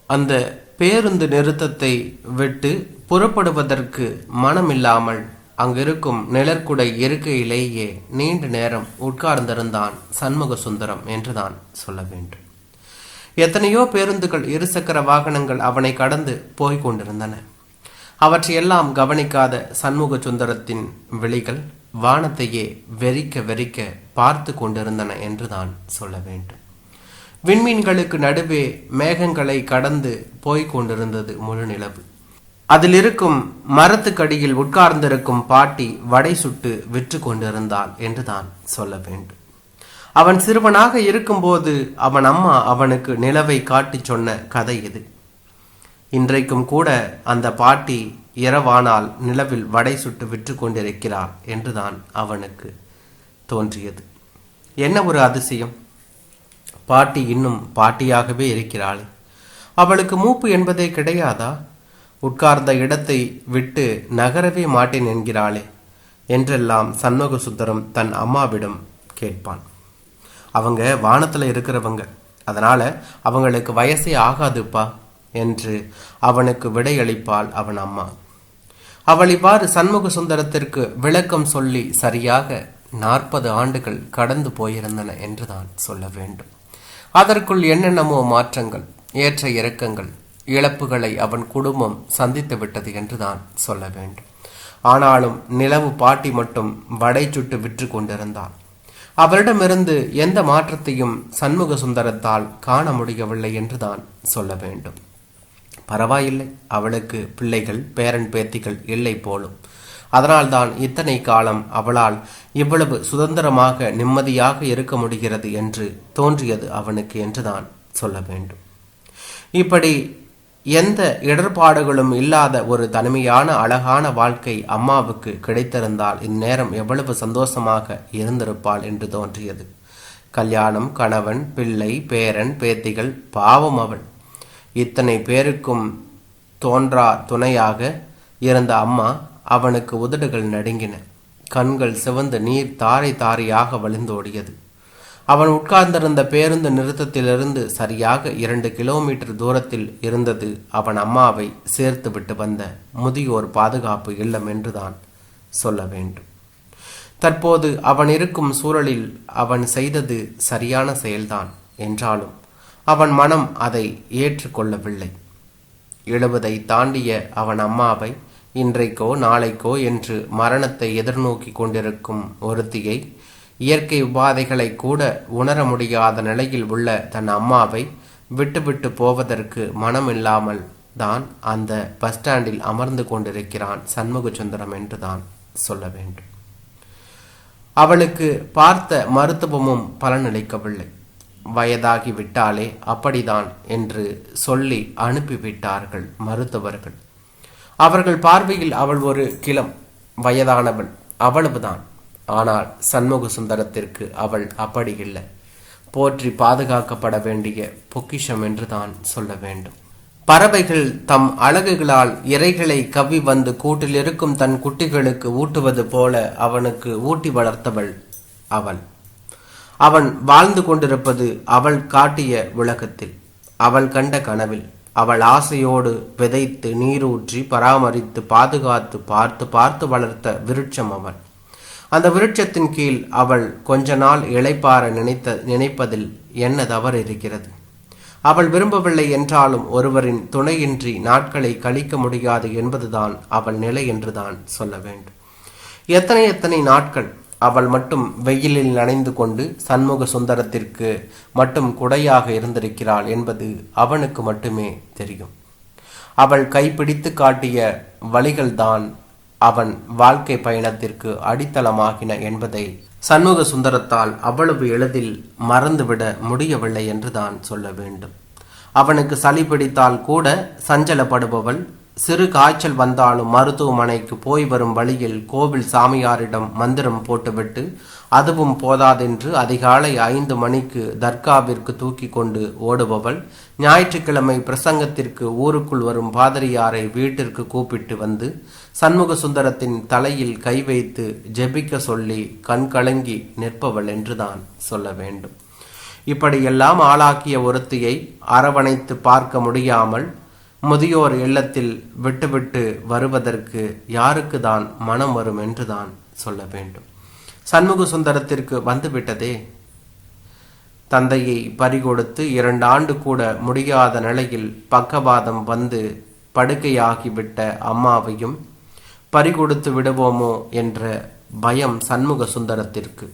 அந்த பேருந்து நிறுத்தத்தை விட்டு புறப்படுவதற்கு மனமில்லாமல் அங்கிருக்கும் நிழற்குடை இருக்கையிலேயே நீண்ட நேரம் உட்கார்ந்திருந்தான் சண்முக சுந்தரம் என்றுதான் சொல்ல வேண்டும். எத்தனையோ பேருந்துகள், இருசக்கர வாகனங்கள் அவனை கடந்து போய்க் கொண்டிருந்தன. அவற்றையெல்லாம் கவனிக்காத சண்முக சுந்தரத்தின் விழிகள் வானத்தையே வெறிக்க வெறிக்க பார்த்து கொண்டிருந்தன என்றுதான் சொல்ல வேண்டும். விண்மீன்களுக்கு நடுவே மேகங்களை கடந்து போய்க் கொண்டிருந்தது முழு நிலவு. அதில் இருக்கும் மரத்துக்கடியில் உட்கார்ந்திருக்கும் பாட்டி வடை சுட்டு விற்று கொண்டிருந்தாள் என்றுதான் சொல்ல வேண்டும். அவன் சிறுவனாக இருக்கும்போது அவன் அம்மா அவனுக்கு நிலவை காட்டி சொன்ன கதை இது. இன்றைக்கும் கூட அந்த பாட்டி இரவானால் நிலவில் வடை சுட்டு விற்று கொண்டிருக்கிறாள் என்றுதான் அவனுக்கு தோன்றியது. என்ன ஒரு அதிசயம்! பாட்டி இன்னும் பாட்டியாகவே இருக்கிறாளே, அவளுக்கு மூப்பு என்பதே கிடையாதா? உட்கார்ந்த இடத்தை விட்டு நகரவே மாட்டேன் என்கிறாளே என்றெல்லாம் சண்முக சுந்தரம் தன் அம்மாவிடம் கேட்பான். அவங்க வானத்துல இருக்கிறவங்க, அதனால அவங்களுக்கு வயசே ஆகாதுப்பா என்று அவனுக்கு விடையளிப்பாள் அவன் அம்மா. அவள் இவ்வாறு சண்முக சுந்தரத்திற்கு விளக்கம் சொல்லி சரியாக 40 ஆண்டுகள் கடந்து போயிருந்தன என்றுதான் சொல்ல வேண்டும். அதற்குள் என்னென்னமோ மாற்றங்கள், ஏற்ற இறக்கங்கள், இழப்புகளை அவன் குடும்பம் சந்தித்து விட்டது என்றுதான் சொல்ல வேண்டும். ஆனாலும் நிலவு பாட்டி மட்டும் வடை சுட்டு விற்று கொண்டிருந்தாள். அவரிடமிருந்து எந்த மாற்றத்தையும் சண்முக சுந்தரத்தால் காண முடியவில்லை என்றுதான் சொல்ல வேண்டும். பரவாயில்லை, அவளுக்கு பிள்ளைகள், பேரன் பேத்திகள் இல்லை போலும். அதனால்தான் இத்தனை காலம் அவளால் இவ்வளவு சுதந்திரமாக நிம்மதியாக இருக்க முடிகிறது என்று தோன்றியது அவனுக்கு என்றுதான் சொல்ல வேண்டும். இப்படி எந்த இடர்பாடுகளும் இல்லாத ஒரு தனிமையான அழகான வாழ்க்கை அம்மாவுக்கு கிடைத்திருந்தால் இந்நேரம் எவ்வளவு சந்தோஷமாக இருந்திருப்பாள் என்று தோன்றியது. கல்யாணம், கணவன், பிள்ளை, பேரன், பேத்திகள், பாவம் அவள். இத்தனை பேருக்கும் தோன்றா துணையாக இருந்த அம்மா அவனுக்கு உதடுகள் நடுங்கின, கண்கள் சிவந்து நீர் தாரை தாரையாக வழிந்தோடியது. அவன் உட்கார்ந்திருந்த பேருந்து நிறுத்தத்திலிருந்து சரியாக 2 கிலோமீட்டர் தூரத்தில் இருந்தது அவன் அம்மாவை சேர்த்து விட்டு வந்த முதியோர் பாதுகாப்பு இல்லம் என்றுதான் சொல்ல வேண்டும். தற்போது அவன் இருக்கும் சூழலில் அவன் செய்தது சரியான செயல்தான் என்றாலும் அவன் மனம் அதை ஏற்றுக்கொள்ளவில்லை. 70 தாண்டிய அவன் அம்மாவை இன்றைக்கோ நாளைக்கோ என்று மரணத்தை எதிர்நோக்கி கொண்டிருக்கும் ஒருத்தியை, இயற்கை உபாதைகளை கூட உணர முடியாத நிலையில் உள்ள தன் அம்மாவை விட்டுவிட்டு போவதற்கு மனமில்லாமல் தான் அந்த பஸ் ஸ்டாண்டில் அமர்ந்து கொண்டிருக்கிறான் சண்முக சுந்தரம் என்றுதான் சொல்ல வேண்டும். அவளுக்கு பார்த்த மருத்துவமும் பலனளிக்கவில்லை. வயதாகி விட்டாலே அப்படிதான் என்று சொல்லி அனுப்பிவிட்டார்கள் மருத்துவர்கள். அவர்கள் பார்வையில் அவள் ஒரு கிளம் வயதானவள், அவ்வளவுதான். ஆனால் சண்முக சுந்தரத்திற்கு அவள் அப்படி இல்லை. போற்றி பாதுகாக்கப்பட வேண்டிய பொக்கிஷம் என்றுதான் சொல்ல வேண்டும். பறவைகள் தம் அழகுகளால் இரைகளை கவ்வி வந்து கூட்டில் இருக்கும் தன் குட்டிகளுக்கு ஊட்டுவது போல அவனுக்கு ஊட்டி வளர்த்தவள் அவள். அவன் வாழ்ந்து கொண்டிருப்பது அவள் காட்டிய உலகத்தில், அவள் கண்ட கனவில். அவள் ஆசையோடு விதைத்து நீரூற்றி பராமரித்து பாதுகாத்து பார்த்து பார்த்து வளர்த்த விருட்சம் அவள். அந்த விருட்சத்தின் கீழ் அவள் கொஞ்ச நாள் இளைப்பாற நினைப்பதில் என்ன தவறு இருக்கிறது? அவள் விரும்பவில்லை என்றாலும் ஒருவரின் துணையின்றி நாட்களை கழிக்க முடியாது என்பதுதான் அவள் நிலை என்றுதான் சொல்ல வேண்டும். எத்தனை நாட்கள் அவள் மட்டும் வெயிலில் நனைந்து கொண்டு சண்முக சுந்தரத்திற்கு மட்டும் குடையாக இருந்திருக்கிறாள் என்பது அவனுக்கு மட்டுமே தெரியும். அவள் கைப்பிடித்து காட்டிய வழிகள்தான் அவன் வாழ்க்கை பயணத்திற்கு அடித்தளமாகின என்பதை சண்முக சுந்தரத்தால் அவ்வளவு எளிதில் மறந்துவிட முடியவில்லை என்றுதான் சொல்ல வேண்டும். அவனுக்கு சளி பிடித்தால் கூட சஞ்சலப்படுபவள், சிறு காய்ச்சல் வந்தாலும் மருத்துவமனைக்கு போய் வரும் வழியில் கோவில் சாமியாரிடம் மந்திரம் போட்டுவிட்டு அதுவும் போதாதென்று அதிகாலை 5 மணிக்கு தர்காவிற்கு தூக்கி கொண்டு ஓடுபவள், ஞாயிற்றுக்கிழமை பிரசங்கத்திற்கு ஊருக்குள் வரும் பாதிரியாரை வீட்டிற்கு கூப்பிட்டு வந்து சண்முக சுந்தரத்தின் தலையில் கை வைத்து ஜெபிக்க சொல்லி கண்கலங்கி நிற்பவள் என்றுதான் சொல்ல வேண்டும். இப்படியெல்லாம் ஆளாக்கிய ஒருத்தியை அரவணைத்து பார்க்க முடியாமல் முதியோர் இல்லத்தில் விட்டுவிட்டு வருவதற்கு யாருக்கு தான் மனம் வரும் என்றுதான் சொல்ல வேண்டும். சண்முக சுந்தரத்திற்கு வந்துவிட்டதே. தந்தையை பறிகொடுத்து 2 ஆண்டு கூட முடியாத நிலையில் பக்கவாதம் வந்து படுக்கையாகிவிட்ட அம்மாவையும் பறிகொடுத்து விடுவோமோ என்ற பயம் சண்முக சுந்தரத்திற்கு.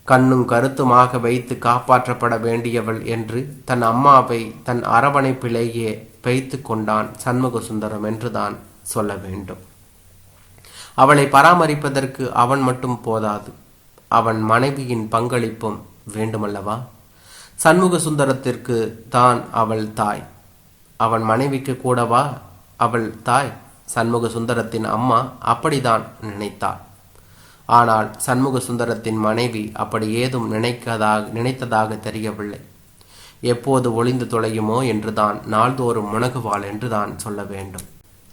கண்ணும் கருத்துமாக வைத்து காப்பாற்றப்பட வேண்டியவள் என்று தன் அம்மாவை தன் அரவணைப்பிலேயே வைத்து கொண்டான் சண்முக சுந்தரம் என்றுதான் சொல்ல வேண்டும். அவளை பராமரிப்பதற்கு அவன் மட்டும் போதாது, அவன் மனைவியின் பங்களிப்பும் வேண்டுமல்லவா? சண்முக சுந்தரத்திற்கு தான் அவள் தாய், அவன் மனைவிக்கு கூடவா அவள் தாய்? சண்முக சுந்தரத்தின் அம்மா அப்படிதான் நினைத்தாள். ஆனால் சண்முக சுந்தரத்தின் மனைவி அப்படி ஏதும் நினைத்ததாக தெரியவில்லை. எப்போது ஒளிந்து தொலையுமோ என்றுதான் நாள்தோறும் முனகுவாள் என்றுதான் சொல்ல வேண்டும்.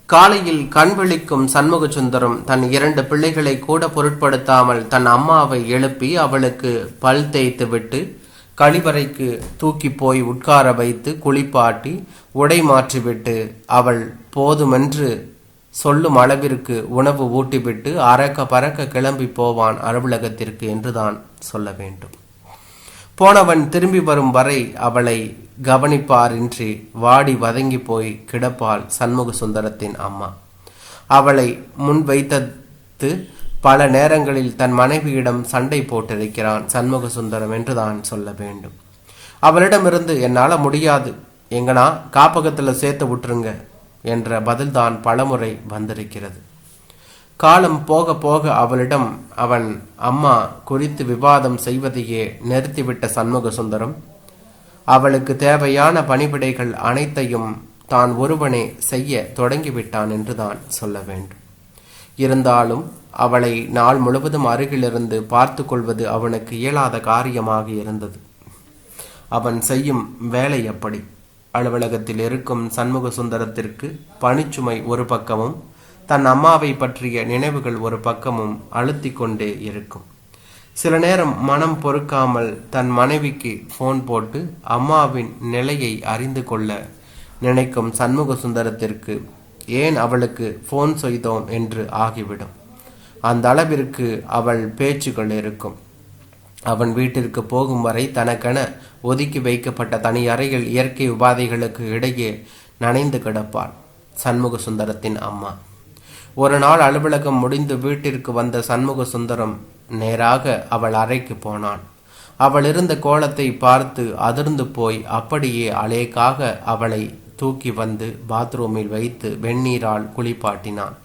காலையில் கண் விழிக்கும் சண்முக சுந்தரம் தன் 2 பிள்ளைகளை கூட பொருட்படுத்தாமல் தன் அம்மாவை எழுப்பி அவளுக்கு பல் தேய்த்து விட்டு கழிவறைக்கு தூக்கி போய் உட்கார வைத்து குளிப்பாட்டி உடை மாற்றிவிட்டு அவள் போதுமென்று சொல்லும் அளவிற்கு உணவு ஊட்டிவிட்டு அரக்க பறக்க கிளம்பி போவான் அலுவலகத்திற்கு என்றுதான் சொல்ல வேண்டும். போனவன் திரும்பி வரும் வரை அவளை கவனிப்பாரின்றி வாடி வதங்கி போய் கிடப்பாள் சண்முக சுந்தரத்தின் அம்மா. அவளை முன் வைத்தது பல நேரங்களில் தன் மனைவியிடம் சண்டை போட்டிருக்கிறான் சண்முக சுந்தரம் என்றுதான் சொல்ல வேண்டும். அவளிடமிருந்து என்னால முடியாது, எங்கனா காப்பகத்தில் சேர்த்து விட்டுருங்க என்ற பதில்தான் பலமுறை வந்திருக்கிறது. காலம் போக போக அவளிடம் அவன் அம்மா குறித்து விவாதம் செய்வதையே நிறுத்திவிட்ட சண்முக சுந்தரம் அவளுக்கு தேவையான பணிவிடைகள் அனைத்தையும் தான் ஒருவனே செய்ய தொடங்கிவிட்டான் என்றுதான் சொல்ல வேண்டும். இருந்தாலும் அவளை நாள் முழுவதும் அருகிலிருந்து பார்த்து கொள்வது அவனுக்கு இயலாத காரியமாக இருந்தது. அவன் செய்யும் வேலை எப்படி? அலுவலகத்தில் இருக்கும் சண்முக சுந்தரத்திற்கு பணிச்சுமை ஒரு பக்கமும் தன் அம்மாவை பற்றிய நினைவுகள் ஒரு பக்கமும் அழுத்தி கொண்டே இருக்கும். சில நேரம் மனம் பொறுக்காமல் தன் மனைவிக்கு போன் போட்டு அம்மாவின் நிலையை அறிந்து கொள்ள நினைக்கும் சண்முக சுந்தரத்திற்கு ஏன் அவளுக்கு போன் செய்தோம் என்று ஆகிவிடும். அந்த அளவிற்கு அவள் பேச்சுகள் இருக்கும். அவன் வீட்டிற்கு போகும் வரை தனக்கென ஒதுக்கி வைக்கப்பட்ட தனி அறையில் இயற்கை உபாதைகளுக்கு இடையே நனைந்து கிடப்பாள் சண்முக சுந்தரத்தின் அம்மா. ஒரு நாள் அலுவலகம் முடிந்து வீட்டிற்கு வந்த சண்முக சுந்தரம் நேராக அவள் அறைக்கு போனான். அவள் இருந்த கோலத்தை பார்த்து அதிர்ந்து போய் அப்படியே அலேக்காக அவளை தூக்கி வந்து பாத்ரூமில் வைத்து வெந்நீரால் குளிப்பாட்டினான்.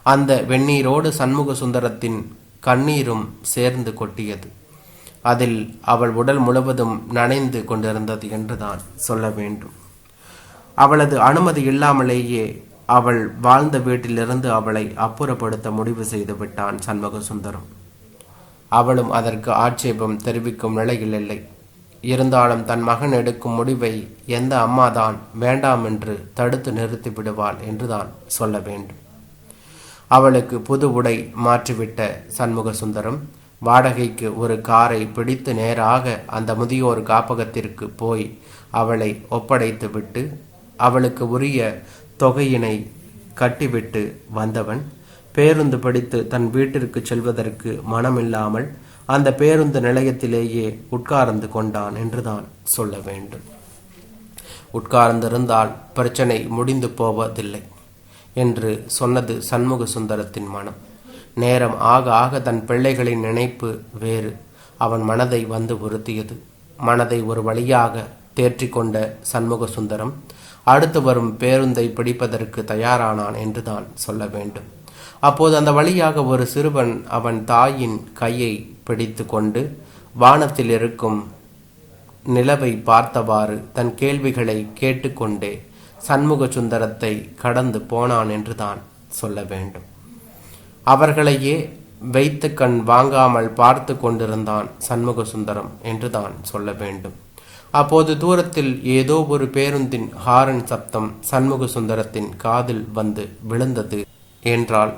அந்த வெந்நீரோடு சண்முக சுந்தரத்தின் கண்ணீரும் சேர்ந்து கொட்டியது. அதில் அவள் உடல் முழுவதும் நனைந்து கொண்டிருந்தது என்றுதான் சொல்ல வேண்டும். அவளது அனுமதி இல்லாமலேயே அவள் வாழ்ந்த வீட்டிலிருந்து அவளை அப்புறப்படுத்த முடிவு செய்து விட்டான் சண்முக சுந்தரம். அவளும் அதற்கு ஆட்சேபம் தெரிவிக்கும் நிலையில் இல்லை. இருந்தாலும் தன் மகன் எடுக்கும் முடிவை எந்த அம்மாதான் வேண்டாம் என்று தடுத்து நிறுத்தி விடுவாள் என்றுதான் சொல்ல வேண்டும். அவளுக்கு புது உடை மாற்றிவிட்ட சண்முக சுந்தரம் வாடகைக்கு ஒரு காரை பிடித்து நேராக அந்த முதியோர் காப்பகத்திற்கு போய் அவளை ஒப்படைத்து விட்டு அவளுக்கு உரிய தொகையினை கட்டிவிட்டு வந்தவன் பேருந்து பிடித்து தன் வீட்டிற்கு செல்வதற்கு மனமில்லாமல் அந்த பேருந்து நிலையத்திலேயே உட்கார்ந்து கொண்டான் என்றுதான் சொல்ல வேண்டும். உட்கார்ந்திருந்தால் பிரச்சனை முடிந்து போவதில்லை என்று சொன்னது சண்முக சுந்தரத்தின் மனம். நேரம் ஆக ஆக தன் பிள்ளைகளின் நினைப்பு வேறு அவன் மனதை வந்து உறுத்தியது. மனதை ஒரு வழியாக தேற்றிக்கொண்ட சண்முக சுந்தரம் அடுத்து வரும் பேருந்தை பிடிப்பதற்கு தயாரானான் என்றுதான் சொல்ல வேண்டும். அப்போது அந்த வழியாக ஒரு சிறுவன் அவன் தாயின் கையை பிடித்து கொண்டு வானத்தில் இருக்கும் நிலவை பார்த்தவாறு தன் கேள்விகளை கேட்டுக்கொண்டே சண்முக சுந்தரத்தை கடந்து போனான் என்றுதான் சொல்ல வேண்டும். அவர்களையே வைத்து கண் வாங்காமல் பார்த்து கொண்டிருந்தான் சண்முக சுந்தரம் என்றுதான் சொல்ல வேண்டும். அப்போது தூரத்தில் ஏதோ ஒரு பேருந்தின் ஹாரன் சப்தம் சண்முக சுந்தரத்தின் காதில் வந்து விழுந்தது. என்றான்